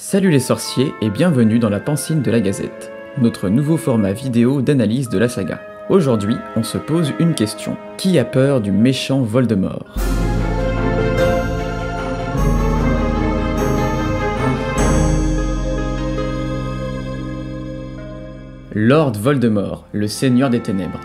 Salut les sorciers et bienvenue dans la Pancine de la Gazette, notre nouveau format vidéo d'analyse de la saga. Aujourd'hui, on se pose une question. Qui a peur du méchant Voldemort ? Lord Voldemort, le Seigneur des Ténèbres,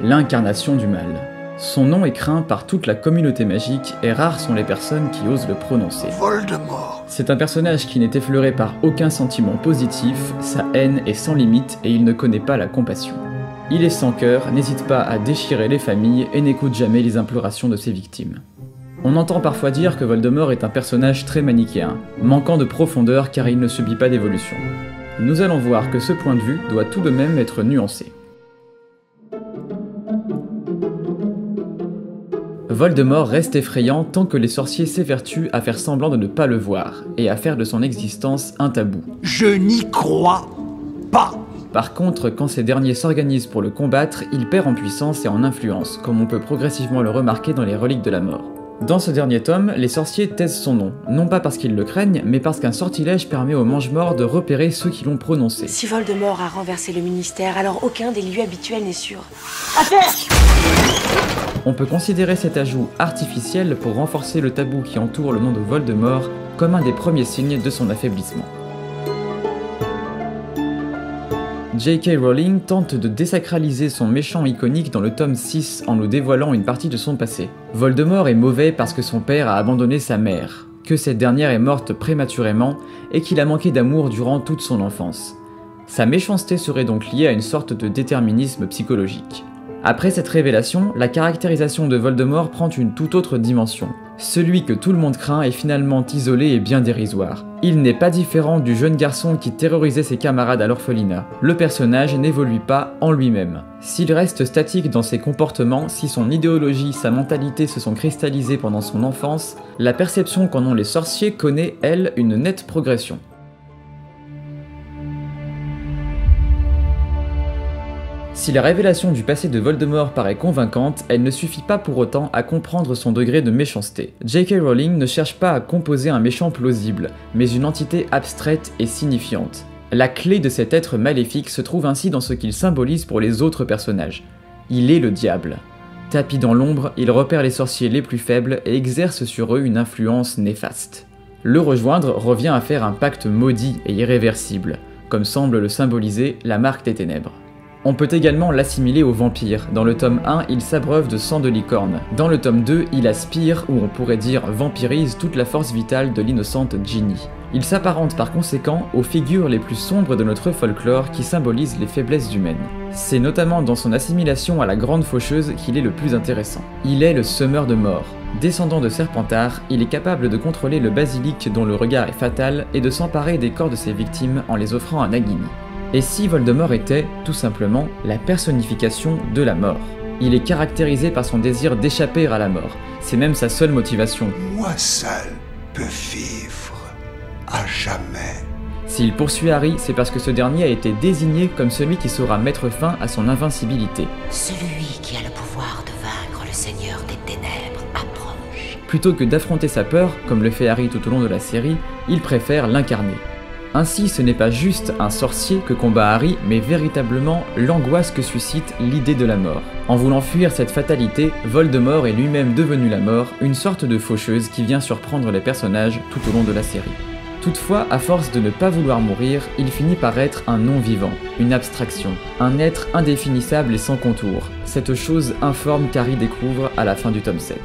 l'incarnation du mal. Son nom est craint par toute la communauté magique et rares sont les personnes qui osent le prononcer. Voldemort. C'est un personnage qui n'est effleuré par aucun sentiment positif, sa haine est sans limite et il ne connaît pas la compassion. Il est sans cœur, n'hésite pas à déchirer les familles et n'écoute jamais les implorations de ses victimes. On entend parfois dire que Voldemort est un personnage très manichéen, manquant de profondeur car il ne subit pas d'évolution. Nous allons voir que ce point de vue doit tout de même être nuancé. Voldemort reste effrayant tant que les sorciers s'évertuent à faire semblant de ne pas le voir, et à faire de son existence un tabou. Je n'y crois pas. Par contre, quand ces derniers s'organisent pour le combattre, il perd en puissance et en influence, comme on peut progressivement le remarquer dans les reliques de la mort. Dans ce dernier tome, les sorciers taisent son nom, non pas parce qu'ils le craignent, mais parce qu'un sortilège permet aux mange-morts de repérer ceux qui l'ont prononcé. Si Voldemort a renversé le ministère, alors aucun des lieux habituels n'est sûr. Affaire ! On peut considérer cet ajout artificiel pour renforcer le tabou qui entoure le nom de Voldemort comme un des premiers signes de son affaiblissement. J.K. Rowling tente de désacraliser son méchant iconique dans le tome 6 en nous dévoilant une partie de son passé. Voldemort est mauvais parce que son père a abandonné sa mère, que cette dernière est morte prématurément et qu'il a manqué d'amour durant toute son enfance. Sa méchanceté serait donc liée à une sorte de déterminisme psychologique. Après cette révélation, la caractérisation de Voldemort prend une toute autre dimension. Celui que tout le monde craint est finalement isolé et bien dérisoire. Il n'est pas différent du jeune garçon qui terrorisait ses camarades à l'orphelinat. Le personnage n'évolue pas en lui-même. S'il reste statique dans ses comportements, si son idéologie, sa mentalité se sont cristallisées pendant son enfance, la perception qu'en ont les sorciers connaît, elle, une nette progression. Si la révélation du passé de Voldemort paraît convaincante, elle ne suffit pas pour autant à comprendre son degré de méchanceté. J.K. Rowling ne cherche pas à composer un méchant plausible, mais une entité abstraite et signifiante. La clé de cet être maléfique se trouve ainsi dans ce qu'il symbolise pour les autres personnages. Il est le diable. Tapi dans l'ombre, il repère les sorciers les plus faibles et exerce sur eux une influence néfaste. Le rejoindre revient à faire un pacte maudit et irréversible, comme semble le symboliser la marque des ténèbres. On peut également l'assimiler au vampire. Dans le tome 1, il s'abreuve de sang de licorne. Dans le tome 2, il aspire, ou on pourrait dire vampirise, toute la force vitale de l'innocente Ginny. Il s'apparente par conséquent aux figures les plus sombres de notre folklore qui symbolisent les faiblesses humaines. C'est notamment dans son assimilation à la grande faucheuse qu'il est le plus intéressant. Il est le semeur de mort. Descendant de Serpentard, il est capable de contrôler le basilic dont le regard est fatal et de s'emparer des corps de ses victimes en les offrant à Nagini. Et si Voldemort était, tout simplement, la personnification de la mort? Il est caractérisé par son désir d'échapper à la mort, c'est même sa seule motivation. Moi seul peux vivre à jamais. S'il poursuit Harry, c'est parce que ce dernier a été désigné comme celui qui saura mettre fin à son invincibilité. Celui qui a le pouvoir de vaincre le Seigneur des Ténèbres approche. Plutôt que d'affronter sa peur, comme le fait Harry tout au long de la série, il préfère l'incarner. Ainsi, ce n'est pas juste un sorcier que combat Harry, mais véritablement l'angoisse que suscite l'idée de la mort. En voulant fuir cette fatalité, Voldemort est lui-même devenu la mort, une sorte de faucheuse qui vient surprendre les personnages tout au long de la série. Toutefois, à force de ne pas vouloir mourir, il finit par être un non-vivant, une abstraction, un être indéfinissable et sans contour, cette chose informe qu'Harry découvre à la fin du tome 7.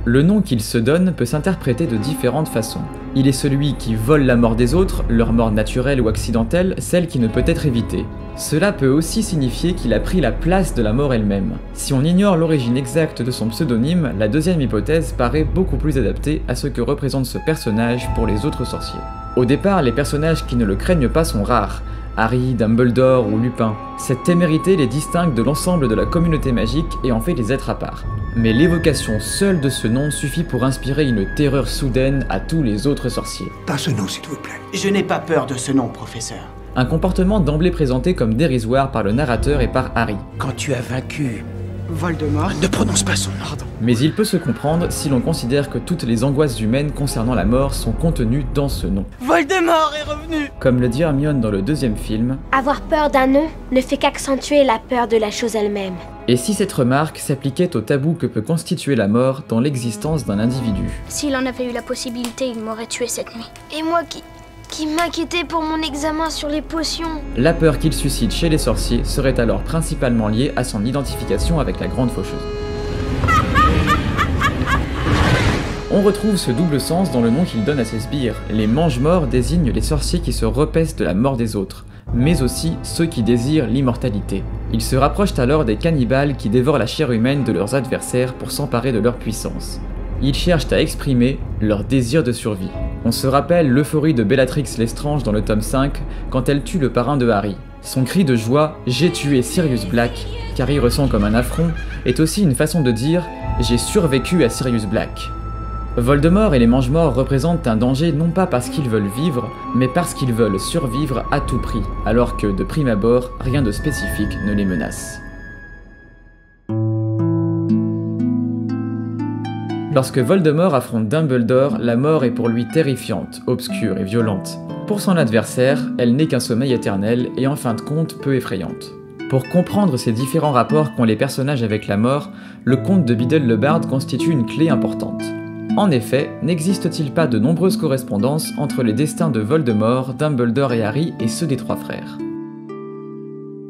Le nom qu'il se donne peut s'interpréter de différentes façons. Il est celui qui vole la mort des autres, leur mort naturelle ou accidentelle, celle qui ne peut être évitée. Cela peut aussi signifier qu'il a pris la place de la mort elle-même. Si on ignore l'origine exacte de son pseudonyme, la deuxième hypothèse paraît beaucoup plus adaptée à ce que représente ce personnage pour les autres sorciers. Au départ, les personnages qui ne le craignent pas sont rares. Harry, Dumbledore ou Lupin. Cette témérité les distingue de l'ensemble de la communauté magique et en fait des êtres à part. Mais l'évocation seule de ce nom suffit pour inspirer une terreur soudaine à tous les autres sorciers. Pas ce nom, s'il vous plaît. Je n'ai pas peur de ce nom, professeur. Un comportement d'emblée présenté comme dérisoire par le narrateur et par Harry. Quand tu as vaincu Voldemort. Ne prononce pas son nom. Mais il peut se comprendre si l'on considère que toutes les angoisses humaines concernant la mort sont contenues dans ce nom. Voldemort est revenu. Comme le dit Hermione dans le deuxième film, Avoir peur d'un nom ne fait qu'accentuer la peur de la chose elle-même. et si cette remarque s'appliquait au tabou que peut constituer la mort dans l'existence d'un individu. S'il en avait eu la possibilité, il m'aurait tué cette nuit. Et moi qui m'inquiétais pour mon examen sur les potions. La peur qu'il suscite chez les sorciers serait alors principalement liée à son identification avec la Grande Faucheuse. On retrouve ce double sens dans le nom qu'il donne à ses sbires. Les mange-morts désignent les sorciers qui se repaissent de la mort des autres, mais aussi ceux qui désirent l'immortalité. Ils se rapprochent alors des cannibales qui dévorent la chair humaine de leurs adversaires pour s'emparer de leur puissance. Ils cherchent à exprimer leur désir de survie. On se rappelle l'euphorie de Bellatrix Lestrange dans le tome 5 quand elle tue le parrain de Harry. Son cri de joie « J'ai tué Sirius Black » qu'Harry ressent comme un affront est aussi une façon de dire « J'ai survécu à Sirius Black ». Voldemort et les Mange-Morts représentent un danger non pas parce qu'ils veulent vivre, mais parce qu'ils veulent survivre à tout prix, alors que de prime abord, rien de spécifique ne les menace. Lorsque Voldemort affronte Dumbledore, la mort est pour lui terrifiante, obscure et violente. Pour son adversaire, elle n'est qu'un sommeil éternel et en fin de compte peu effrayante. Pour comprendre ces différents rapports qu'ont les personnages avec la mort, le conte de Biddle le Barde constitue une clé importante. En effet, n'existe-t-il pas de nombreuses correspondances entre les destins de Voldemort, Dumbledore et Harry et ceux des trois frères?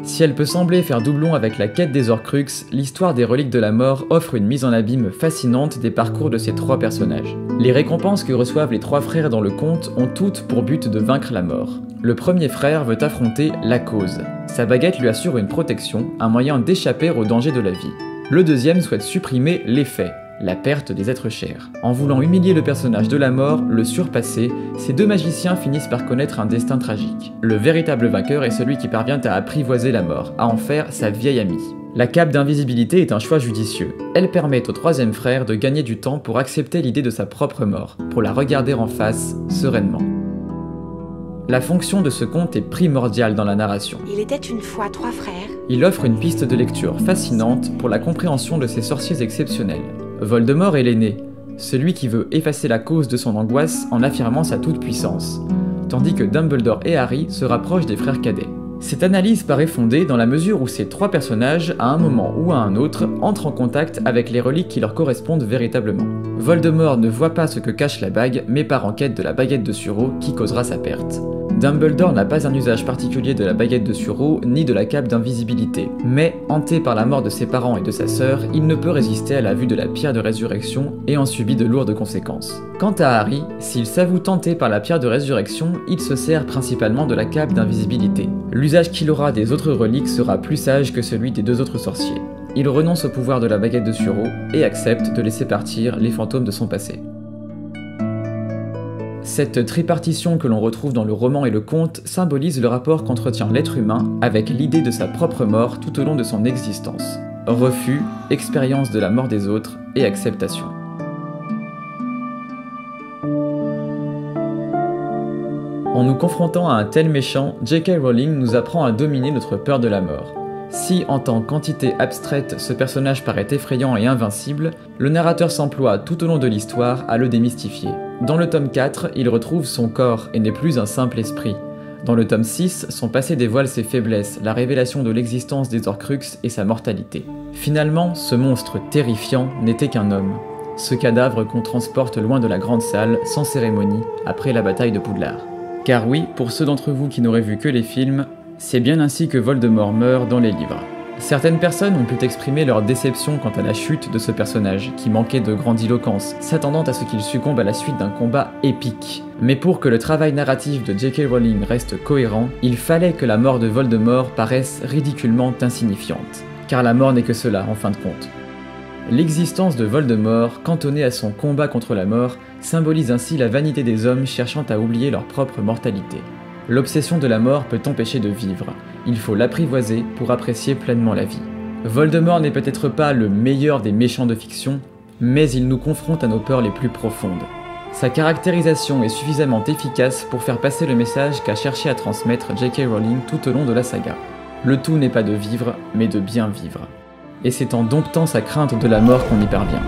Si elle peut sembler faire doublon avec la quête des Horcruxes, l'histoire des reliques de la mort offre une mise en abîme fascinante des parcours de ces trois personnages. Les récompenses que reçoivent les trois frères dans le conte ont toutes pour but de vaincre la mort. Le premier frère veut affronter la cause. Sa baguette lui assure une protection, un moyen d'échapper aux dangers de la vie. Le deuxième souhaite supprimer l'effet, la perte des êtres chers. En voulant humilier le personnage de la mort, le surpasser, ces deux magiciens finissent par connaître un destin tragique. Le véritable vainqueur est celui qui parvient à apprivoiser la mort, à en faire sa vieille amie. La cape d'invisibilité est un choix judicieux. Elle permet au troisième frère de gagner du temps pour accepter l'idée de sa propre mort, pour la regarder en face, sereinement. La fonction de ce conte est primordiale dans la narration. Il était une fois trois frères. Il offre une piste de lecture fascinante pour la compréhension de ces sorciers exceptionnels. Voldemort est l'aîné, celui qui veut effacer la cause de son angoisse en affirmant sa toute-puissance, tandis que Dumbledore et Harry se rapprochent des frères cadets. Cette analyse paraît fondée dans la mesure où ces trois personnages, à un moment ou à un autre, entrent en contact avec les reliques qui leur correspondent véritablement. Voldemort ne voit pas ce que cache la bague, mais part en quête de la baguette de Suro qui causera sa perte. Dumbledore n'a pas un usage particulier de la baguette de Suro ni de la cape d'invisibilité, mais, hanté par la mort de ses parents et de sa sœur, il ne peut résister à la vue de la pierre de résurrection et en subit de lourdes conséquences. Quant à Harry, s'il s'avoue tenté par la pierre de résurrection, il se sert principalement de la cape d'invisibilité. L'usage qu'il aura des autres reliques sera plus sage que celui des deux autres sorciers. Il renonce au pouvoir de la baguette de Suro et accepte de laisser partir les fantômes de son passé. Cette tripartition que l'on retrouve dans le roman et le conte symbolise le rapport qu'entretient l'être humain avec l'idée de sa propre mort tout au long de son existence. Refus, expérience de la mort des autres et acceptation. En nous confrontant à un tel méchant, J.K. Rowling nous apprend à dominer notre peur de la mort. Si, en tant qu'entité abstraite, ce personnage paraît effrayant et invincible, le narrateur s'emploie tout au long de l'histoire à le démystifier. Dans le tome 4, il retrouve son corps et n'est plus un simple esprit. Dans le tome 6, son passé dévoile ses faiblesses, la révélation de l'existence des Horcruxes et sa mortalité. Finalement, ce monstre terrifiant n'était qu'un homme. Ce cadavre qu'on transporte loin de la grande salle, sans cérémonie, après la bataille de Poudlard. Car oui, pour ceux d'entre vous qui n'auraient vu que les films, c'est bien ainsi que Voldemort meurt dans les livres. Certaines personnes ont pu exprimer leur déception quant à la chute de ce personnage, qui manquait de grandiloquence, s'attendant à ce qu'il succombe à la suite d'un combat épique. Mais pour que le travail narratif de J.K. Rowling reste cohérent, il fallait que la mort de Voldemort paraisse ridiculement insignifiante. Car la mort n'est que cela, en fin de compte. L'existence de Voldemort, cantonnée à son combat contre la mort, symbolise ainsi la vanité des hommes cherchant à oublier leur propre mortalité. L'obsession de la mort peut empêcher de vivre, il faut l'apprivoiser pour apprécier pleinement la vie. Voldemort n'est peut-être pas le meilleur des méchants de fiction, mais il nous confronte à nos peurs les plus profondes. Sa caractérisation est suffisamment efficace pour faire passer le message qu'a cherché à transmettre J.K. Rowling tout au long de la saga. Le tout n'est pas de vivre, mais de bien vivre. et c'est en domptant sa crainte de la mort qu'on y parvient.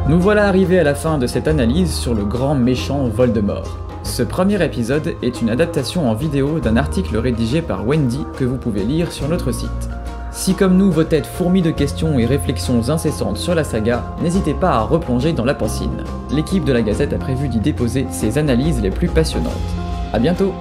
Nous voilà arrivés à la fin de cette analyse sur le grand méchant Voldemort. Ce premier épisode est une adaptation en vidéo d'un article rédigé par Wendy que vous pouvez lire sur notre site. Si comme nous vos têtes fourmillent de questions et réflexions incessantes sur la saga, n'hésitez pas à replonger dans la pensine. L'équipe de la Gazette a prévu d'y déposer ses analyses les plus passionnantes. A bientôt!